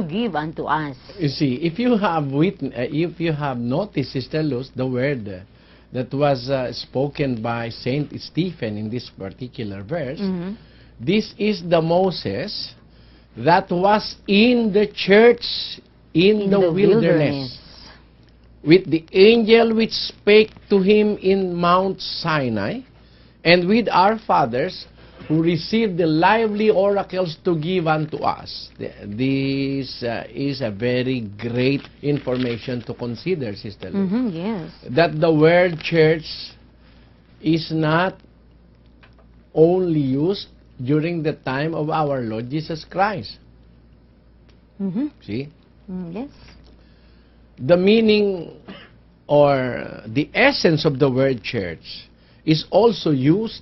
to give unto us. You see, if you have noticed, Sister Luz, the word that was spoken by Saint Stephen in this particular verse, this is the Moses that was in the church in the wilderness, with the angel which spake to him in Mount Sinai, and with our fathers who received the lively oracles to give unto us. This is a very great information to consider, Sister Luz. Yes. That the word church is not only used during the time of our Lord Jesus Christ. See? Yes. The meaning or the essence of the word church is also used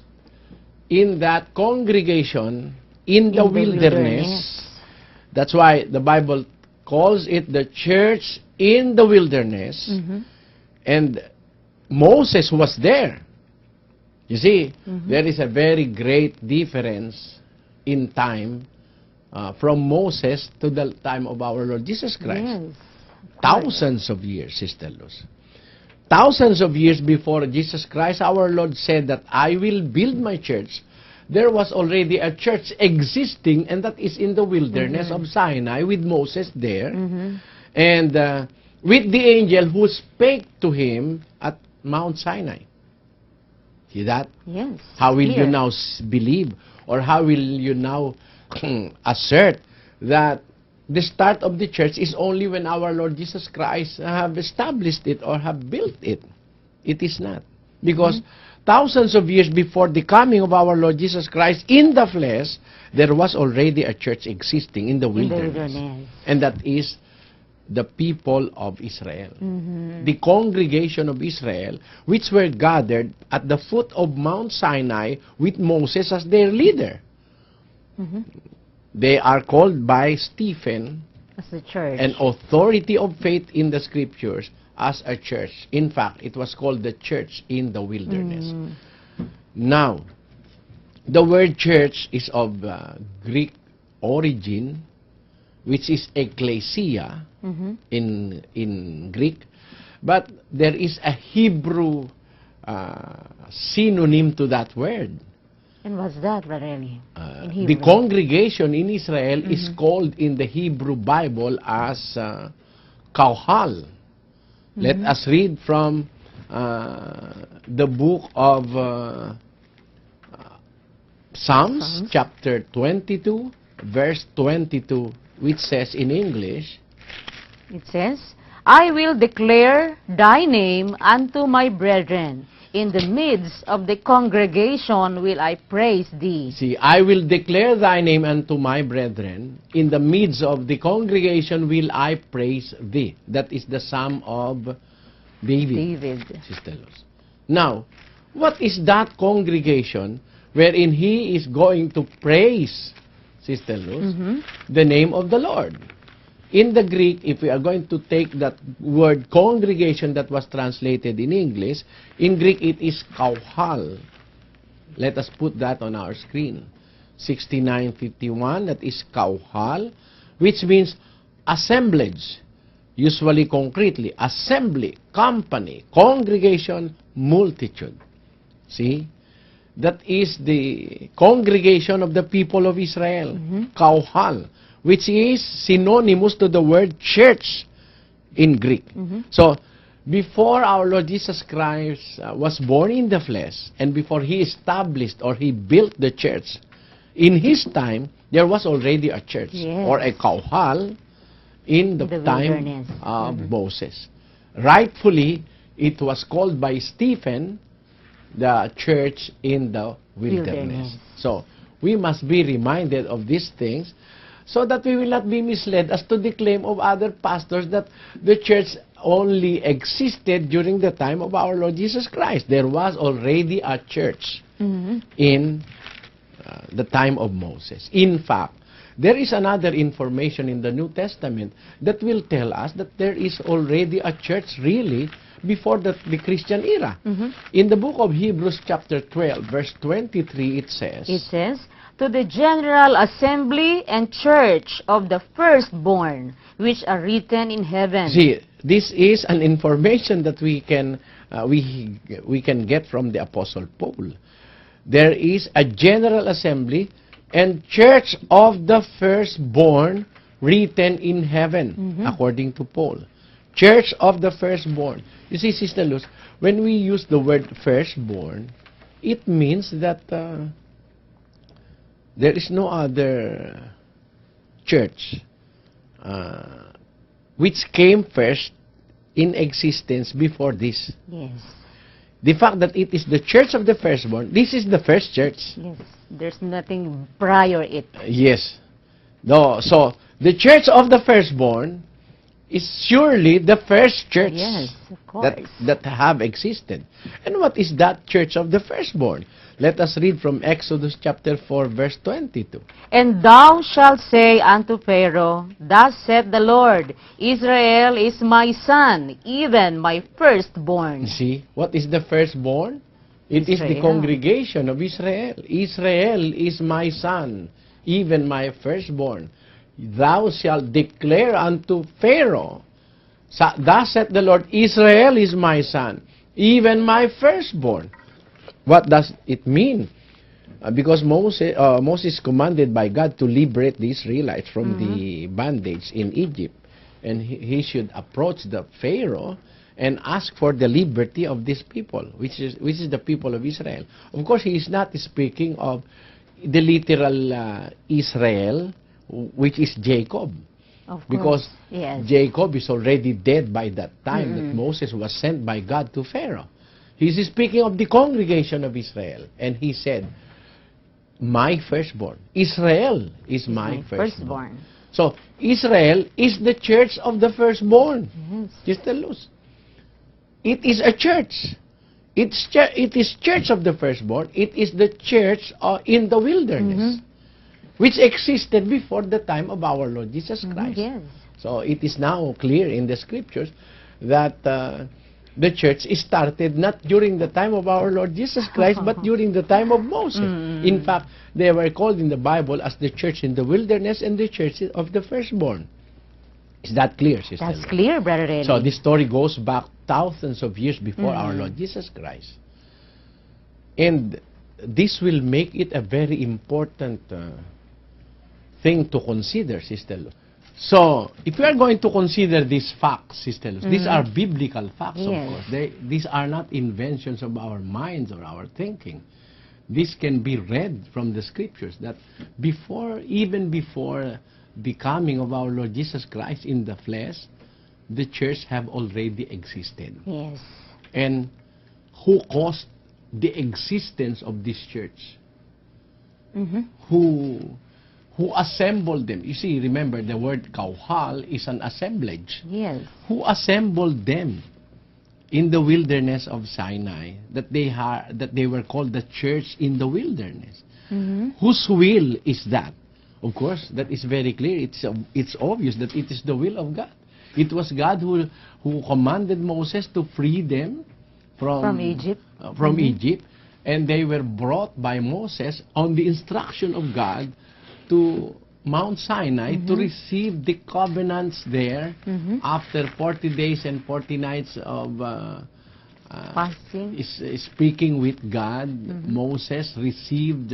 in that congregation in the wilderness. That's why the Bible calls it the church in the wilderness. And Moses was there. You see, there is a very great difference in time from Moses to the time of our Lord Jesus Christ. Yes. Thousands of years, Sister Luz. Thousands of years before Jesus Christ, our Lord said that I will build my church. There was already a church existing, and that is in the wilderness of Sinai with Moses there. And with the angel who spake to him at Mount Sinai. See that? Yes. How will you now believe, or how will you now assert that the start of the church is only when our Lord Jesus Christ have established it or have built it? It is not. Because thousands of years before the coming of our Lord Jesus Christ in the flesh, there was already a church existing in the wilderness. And that is the people of Israel. The congregation of Israel, which were gathered at the foot of Mount Sinai with Moses as their leader. They are called by Stephen as the church, an authority of faith in the scriptures, as a church. In fact, it was called the church in the wilderness. Now, the word church is of Greek origin, which is ecclesia in Greek, but there is a Hebrew synonym to that word. And what's that, Brother Eli? In Hebrew? The congregation in Israel is called in the Hebrew Bible as Kauhal. Let us read from the book of Psalms, chapter 22, verse 22, which says in English, it says, I will declare thy name unto my brethren. In the midst of the congregation will I praise thee. See, I will declare thy name unto my brethren. In the midst of the congregation will I praise thee. That is the Psalm of David. Sister Luz. Now, what is that congregation wherein he is going to praise, Sister Luz, the name of the Lord? In the Greek, if we are going to take that word congregation that was translated in English, in Greek it is kauhal. Let us put that on our screen. 6951, that is kauhal, which means assemblage, usually concretely, assembly, company, congregation, multitude. See? That is the congregation of the people of Israel, kauhal, which is synonymous to the word church in Greek. So, before our Lord Jesus Christ was born in the flesh, and before He established or He built the church, in His time, there was already a church, or a kauhal, in the time of Moses. Rightfully, it was called by Stephen, the church in the wilderness. So, we must be reminded of these things, so that we will not be misled as to the claim of other pastors that the church only existed during the time of our Lord Jesus Christ. There was already a church in the time of Moses. In fact, there is another information in the New Testament that will tell us that there is already a church really before the Christian era. In the book of Hebrews chapter 12, verse 23, it says, to the general assembly and church of the firstborn, which are written in heaven. See, this is an information that we can get from the Apostle Paul. There is a general assembly and church of the firstborn written in heaven, according to Paul. Church of the firstborn. You see, Sister Luz, when we use the word firstborn, it means that there is no other church which came first in existence before this. Yes. The fact that it is the church of the firstborn, this is the first church. Yes. There's nothing prior it. Yes. No, so the church of the firstborn is surely the first church Yes, of course. that have existed. And what is that church of the firstborn? Let us read from Exodus chapter 4, verse 22. And thou shalt say unto Pharaoh, Thus saith the Lord, Israel is my son, even my firstborn. You see, what is the firstborn? It is the Israel. congregation of Israel. Israel is my son, even my firstborn. Thou shalt declare unto Pharaoh, Thus saith the Lord, Israel is my son, even my firstborn. What does it mean? Because Moses commanded by God to liberate the Israelites from the bondage in Egypt. And he should approach the Pharaoh and ask for the liberty of these people, which is the people of Israel. Of course, he is not speaking of the literal Israel, which is Jacob. Of course. Because yes. Jacob is already dead by that time that Moses was sent by God to Pharaoh. He is speaking of the congregation of Israel. And he said, my firstborn. Israel is my firstborn. So, Israel is the church of the firstborn. Yes. Sister Luz. It is a church. It is church of the firstborn. It is the church in the wilderness, which existed before the time of our Lord Jesus Christ. Yes. So, it is now clear in the scriptures that the church started not during the time of our Lord Jesus Christ, but during the time of Moses. In fact, they were called in the Bible as the church in the wilderness and the church of the firstborn. Is that clear, Sister? That's Luz? clear, Brother Eli. So, this story goes back thousands of years before our Lord Jesus Christ. And this will make it a very important thing to consider, Sister Luz. So, if we are going to consider these facts, Sister Luz, these are biblical facts, Yes. of course. These are not inventions of our minds or our thinking. This can be read from the scriptures that even before the coming of our Lord Jesus Christ in the flesh, the church have already existed. Yes. And who caused the existence of this church? Who assembled them? You see, remember the word kauhal is an assemblage. Yes. Who assembled them in the wilderness of Sinai, that they were called the church in the wilderness? Whose will is that? Of course, that is very clear. It's obvious that it is the will of God. It was God who commanded Moses to free them from Egypt. Egypt, and they were brought by Moses on the instruction of God to Mount Sinai to receive the covenants there after 40 days and 40 nights of Fasting. speaking with God. Moses received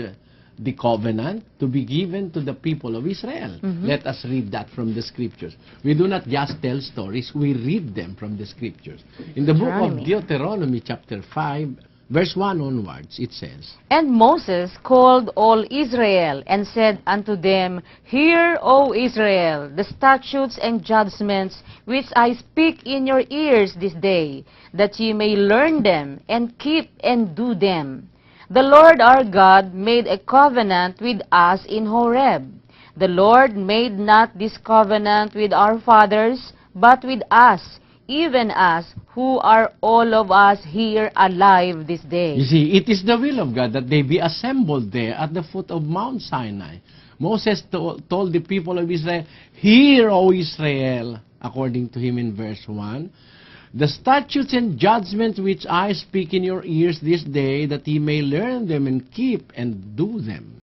the covenant to be given to the people of Israel. Let us read that from the scriptures. We do not just tell stories, we read them from the scriptures. In the book of Deuteronomy chapter 5, verse 1 onwards, it says, And Moses called all Israel, and said unto them, Hear, O Israel, the statutes and judgments which I speak in your ears this day, that ye may learn them, and keep and do them. The Lord our God made a covenant with us in Horeb. The Lord made not this covenant with our fathers, but with us, even us, who are all of us here alive this day. You see, it is the will of God that they be assembled there at the foot of Mount Sinai. Moses told the people of Israel, Hear, O Israel, according to him in verse 1, the statutes and judgments which I speak in your ears this day, that ye may learn them and keep and do them.